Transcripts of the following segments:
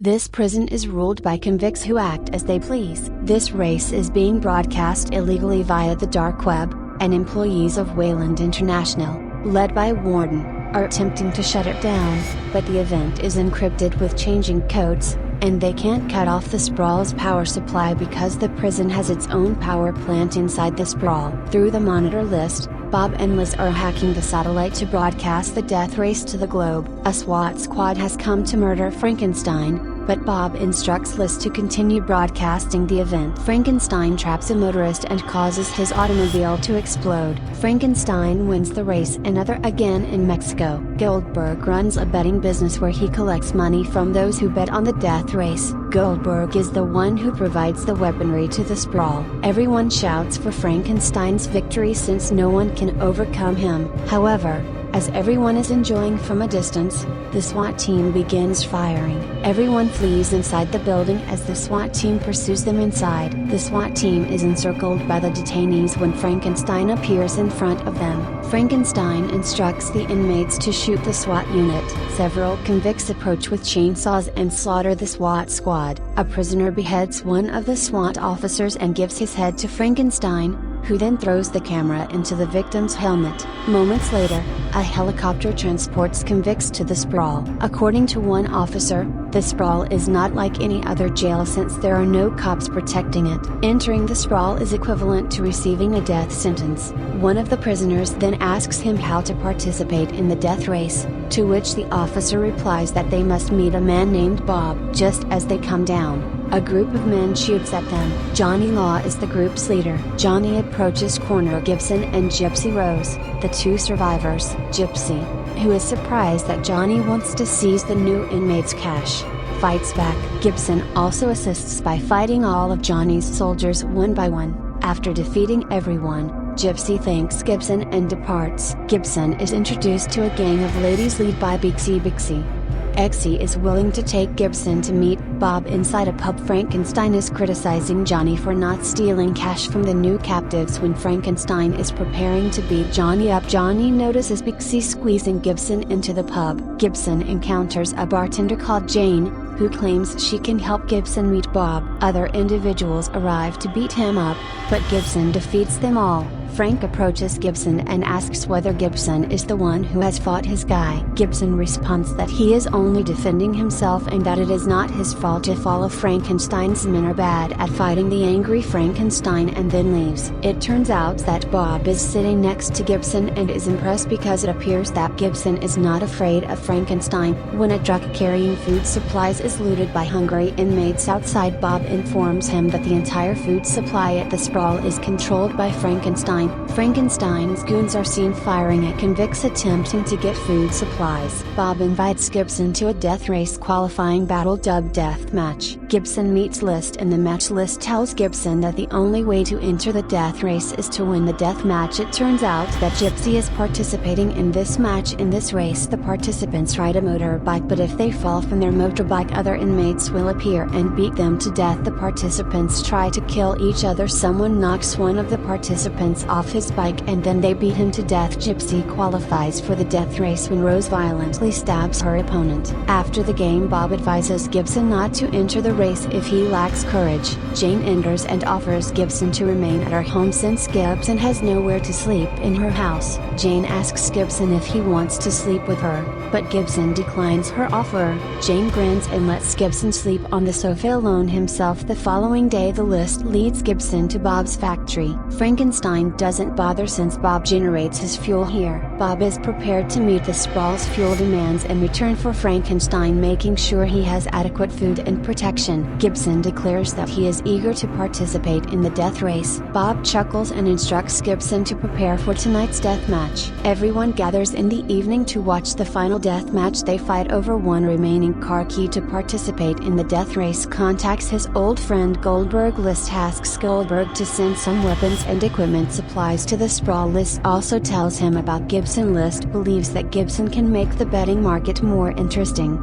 This prison is ruled by convicts who act as they please. This race is being broadcast illegally via the dark web, and employees of Wayland International, led by Warden, are attempting to shut it down, but the event is encrypted with changing codes, and they can't cut off the sprawl's power supply because the prison has its own power plant inside the sprawl. Through the monitor list, Bob and Liz are hacking the satellite to broadcast the death race to the globe. A SWAT squad has come to murder Frankenstein, but Bob instructs Liz to continue broadcasting the event. Frankenstein traps a motorist and causes his automobile to explode. Frankenstein wins the race another again in Mexico. Goldberg runs a betting business where he collects money from those who bet on the death race. Goldberg is the one who provides the weaponry to the sprawl. Everyone shouts for Frankenstein's victory since no one can overcome him. However, as everyone is enjoying from a distance, the SWAT team begins firing. Everyone flees inside the building as the SWAT team pursues them inside. The SWAT team is encircled by the detainees when Frankenstein appears in front of them. Frankenstein instructs the inmates to shoot the SWAT unit. Several convicts approach with chainsaws and slaughter the SWAT squad. A prisoner beheads one of the SWAT officers and gives his head to Frankenstein, who then throws the camera into the victim's helmet. Moments later, a helicopter transports convicts to the sprawl. According to one officer, the sprawl is not like any other jail since there are no cops protecting it. Entering the sprawl is equivalent to receiving a death sentence. One of the prisoners then asks him how to participate in the death race, to which the officer replies that they must meet a man named Bob. Just as they come down, a group of men shoots at them. Johnny Law is the group's leader. Johnny approaches Corner Gibson and Gypsy Rose, the two survivors. Gypsy, who is surprised that Johnny wants to seize the new inmate's cash, fights back. Gibson also assists by fighting all of Johnny's soldiers one by one. After defeating everyone, Gypsy thanks Gibson and departs. Gibson is introduced to a gang of ladies led by Bixie. Exie is willing to take Gibson to meet Bob inside a pub. Frankenstein is criticizing Johnny for not stealing cash from the new captives when Frankenstein is preparing to beat Johnny up. Johnny notices Bixie squeezing Gibson into the pub. Gibson encounters a bartender called Jane, who claims she can help Gibson meet Bob. Other individuals arrive to beat him up, but Gibson defeats them all. Frank approaches Gibson and asks whether Gibson is the one who has fought his guy. Gibson responds that he is only defending himself and that it is not his fault if all of Frankenstein's men are bad at fighting the angry Frankenstein, and then leaves. It turns out that Bob is sitting next to Gibson and is impressed because it appears that Gibson is not afraid of Frankenstein. When a truck carrying food supplies is looted by hungry inmates outside, Bob informs him that the entire food supply at the sprawl is controlled by Frankenstein. Frankenstein's goons are seen firing at convicts attempting to get food supplies. Bob invites Gibson to a death race qualifying battle dubbed Death Match. Gibson meets List and the match. List tells Gibson that the only way to enter the death race is to win the death match. It turns out that Gypsy is participating in this match. In this race, the participants ride a motorbike, but if they fall from their motorbike, other inmates will appear and beat them to death. The participants try to kill each other. Someone knocks one of the participants off his bike and then they beat him to death. Gypsy qualifies for the death race when Rose violently stabs her opponent. After the game, Bob advises Gibson not to enter the race if he lacks courage. Jane enters and offers Gibson to remain at her home since Gibson has nowhere to sleep in her house. Jane asks Gibson if he wants to sleep with her, but Gibson declines her offer. Jane grins and lets Gibson sleep on the sofa alone himself. The following day, the List leads Gibson to Bob's factory. Frankenstein doesn't bother since Bob generates his fuel here. Bob is prepared to meet the sprawl's fuel demands in return for Frankenstein making sure he has adequate food and protection. Gibson declares that he is eager to participate in the death race. Bob chuckles and instructs Gibson to prepare for tonight's death match. Everyone gathers in the evening to watch the final death match. They fight over one remaining car key to participate in the death race. Contacts his old friend Goldberg. List asks Goldberg to send some weapons and equipment supplies to the sprawl. List also tells him about Gibson. List believes that Gibson can make the betting market more interesting.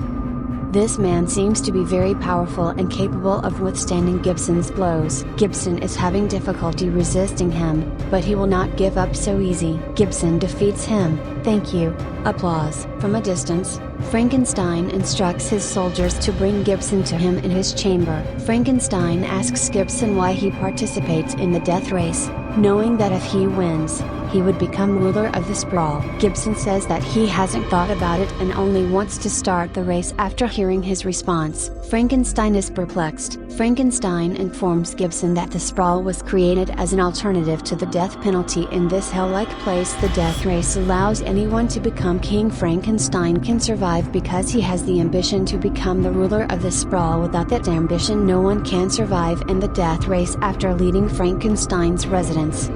This man seems to be very powerful and capable of withstanding Gibson's blows. Gibson is having difficulty resisting him, but he will not give up so easy. Gibson defeats him. Thank you. Applause. From a distance, Frankenstein instructs his soldiers to bring Gibson to him in his chamber. Frankenstein asks Gibson why he participates in the death race, knowing that if he wins, he would become ruler of the Sprawl. Gibson says that he hasn't thought about it and only wants to start the race after hearing his response. Frankenstein is perplexed. Frankenstein informs Gibson that the Sprawl was created as an alternative to the death penalty in this hell-like place. The death race allows anyone to become king. Frankenstein can survive because he has the ambition to become the ruler of the Sprawl. Without that ambition, no one can survive in the death race. After leaving Frankenstein's residence,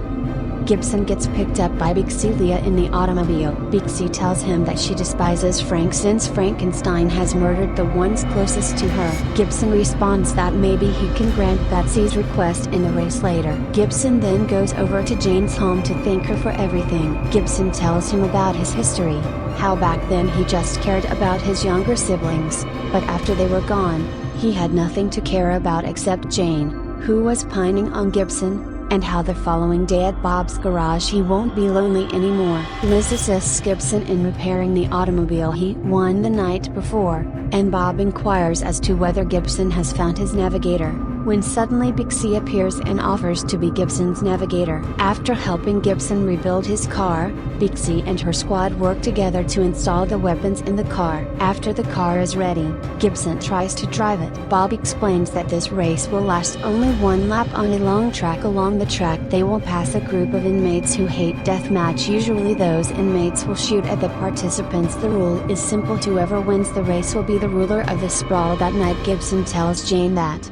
Gibson gets picked up by Bixielia in the automobile. Bixie tells him that she despises Frank since Frankenstein has murdered the ones closest to her. Gibson responds that maybe he can grant Betsy's request in the race later. Gibson then goes over to Jane's home to thank her for everything. Gibson tells him about his history, how back then he just cared about his younger siblings, but after they were gone, he had nothing to care about except Jane, who was pining on Gibson, and how the following day at Bob's garage he won't be lonely anymore. Liz assists Gibson in repairing the automobile he won the night before, and Bob inquires as to whether Gibson has found his navigator, when suddenly Bixie appears and offers to be Gibson's navigator. After helping Gibson rebuild his car, Bixie and her squad work together to install the weapons in the car. After the car is ready, Gibson tries to drive it. Bob explains that this race will last only one lap on a long track. Along the track they will pass a group of inmates who hate deathmatch. Usually those inmates will shoot at the participants. The rule is simple: whoever wins the race will be the ruler of the Sprawl. That night Gibson tells Jane that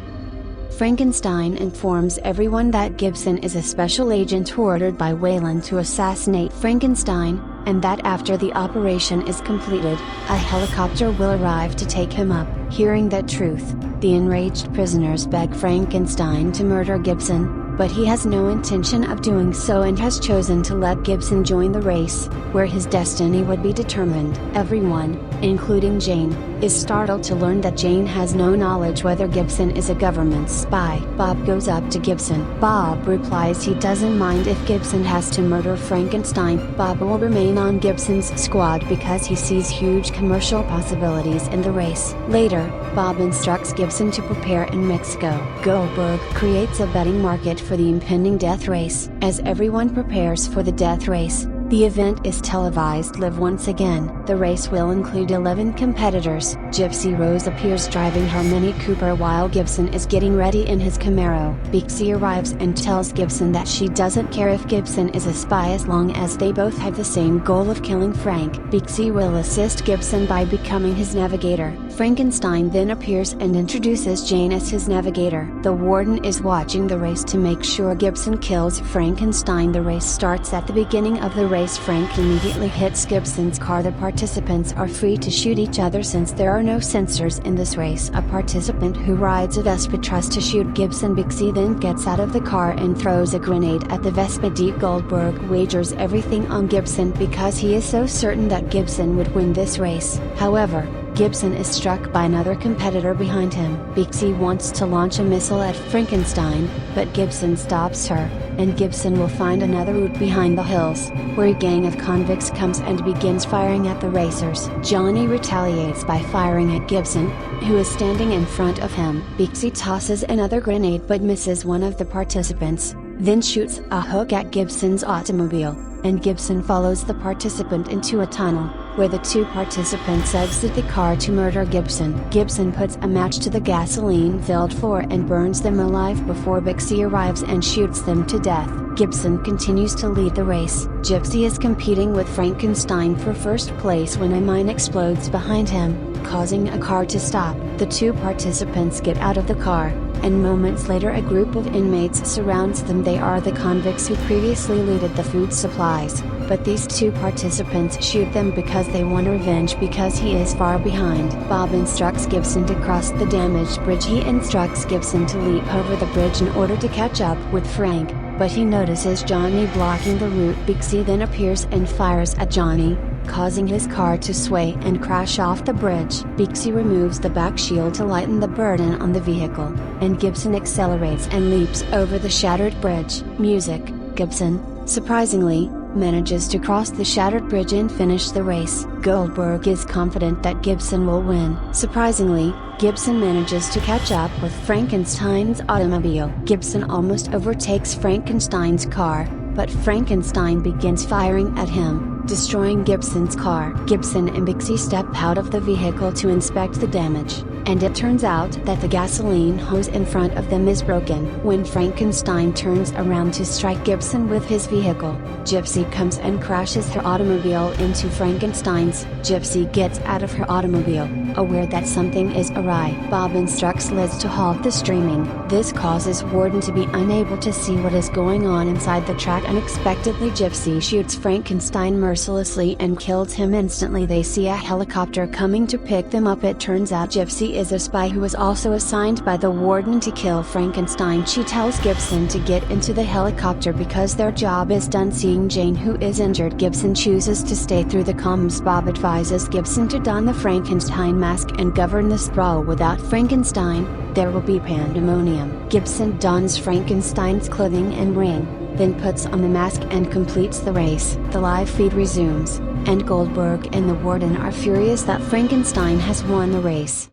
Frankenstein informs everyone that Gibson is a special agent ordered by Wayland to assassinate Frankenstein, and that after the operation is completed, a helicopter will arrive to take him up. Hearing that truth, the enraged prisoners beg Frankenstein to murder Gibson, but he has no intention of doing so and has chosen to let Gibson join the race, where his destiny would be determined. Everyone, including Jane, is startled to learn that Jane has no knowledge whether Gibson is a government spy. Bob goes up to Gibson. Bob replies he doesn't mind if Gibson has to murder Frankenstein. Bob will remain on Gibson's squad because he sees huge commercial possibilities in the race. Later, Bob instructs Gibson to prepare in Mexico. Goldberg creates a betting market for the impending death race. As everyone prepares for the death race, the event is televised live once again. The race will include 11 competitors. Gypsy Rose appears driving her Mini Cooper while Gibson is getting ready in his Camaro. Bixie arrives and tells Gibson that she doesn't care if Gibson is a spy as long as they both have the same goal of killing Frank. Bixie will assist Gibson by becoming his navigator. Frankenstein then appears and introduces Jane as his navigator. The warden is watching the race to make sure Gibson kills Frankenstein. The race starts at the beginning of the race. Frank immediately hits Gibson's car. The participants are free to shoot each other since there are no sensors in this race. A participant who rides a Vespa tries to shoot Gibson. Bixie then gets out of the car and throws a grenade at the Vespa. D. Goldberg wagers everything on Gibson because he is so certain that Gibson would win this race. However, Gibson is struck by another competitor behind him. Bixie wants to launch a missile at Frankenstein, but Gibson stops her, and Gibson will find another route behind the hills, where a gang of convicts comes and begins firing at the racers. Johnny retaliates by firing at Gibson, who is standing in front of him. Bixie tosses another grenade but misses one of the participants, then shoots a hook at Gibson's automobile, and Gibson follows the participant into a tunnel, where the two participants exit the car to murder Gibson. Gibson puts a match to the gasoline-filled floor and burns them alive before Bixie arrives and shoots them to death. Gibson continues to lead the race. Gypsy is competing with Frankenstein for first place when a mine explodes behind him, causing a car to stop. The two participants get out of the car, and moments later a group of inmates surrounds them. They are the convicts who previously looted the food supplies, but these two participants shoot them because they want revenge because he is far behind. Bob instructs Gibson to cross the damaged bridge. He instructs Gibson to leap over the bridge in order to catch up with Frank, but he notices Johnny blocking the route. Bixie then appears and fires at Johnny, causing his car to sway and crash off the bridge. Beaksy removes the back shield to lighten the burden on the vehicle, and Gibson accelerates and leaps over the shattered bridge. Music. Gibson, surprisingly, manages to cross the shattered bridge and finish the race. Goldberg is confident that Gibson will win. Surprisingly, Gibson manages to catch up with Frankenstein's automobile. Gibson almost overtakes Frankenstein's car, but Frankenstein begins firing at him, destroying Gibson's car. Gibson and Beaksy step out of the vehicle to inspect the damage, and it turns out that the gasoline hose in front of them is broken. When Frankenstein turns around to strike Gibson with his vehicle, Gypsy comes and crashes her automobile into Frankenstein's. Gypsy gets out of her automobile, aware that something is awry. Bob instructs Liz to halt the streaming. This causes Warden to be unable to see what is going on inside the track. Unexpectedly, Gypsy shoots Frankenstein mercilessly and kills him instantly. They see a helicopter coming to pick them up. It turns out Gypsy is a spy who was also assigned by the Warden to kill Frankenstein. She tells Gibson to get into the helicopter because their job is done. Seeing Jane, who is injured, Gibson chooses to stay through the comms. Bob advises Gibson to don the Frankenstein mask and govern the sprawl. Without Frankenstein, there will be pandemonium. Gibson dons Frankenstein's clothing and ring, then puts on the mask and completes the race. The live feed resumes, and Goldberg and the Warden are furious that Frankenstein has won the race.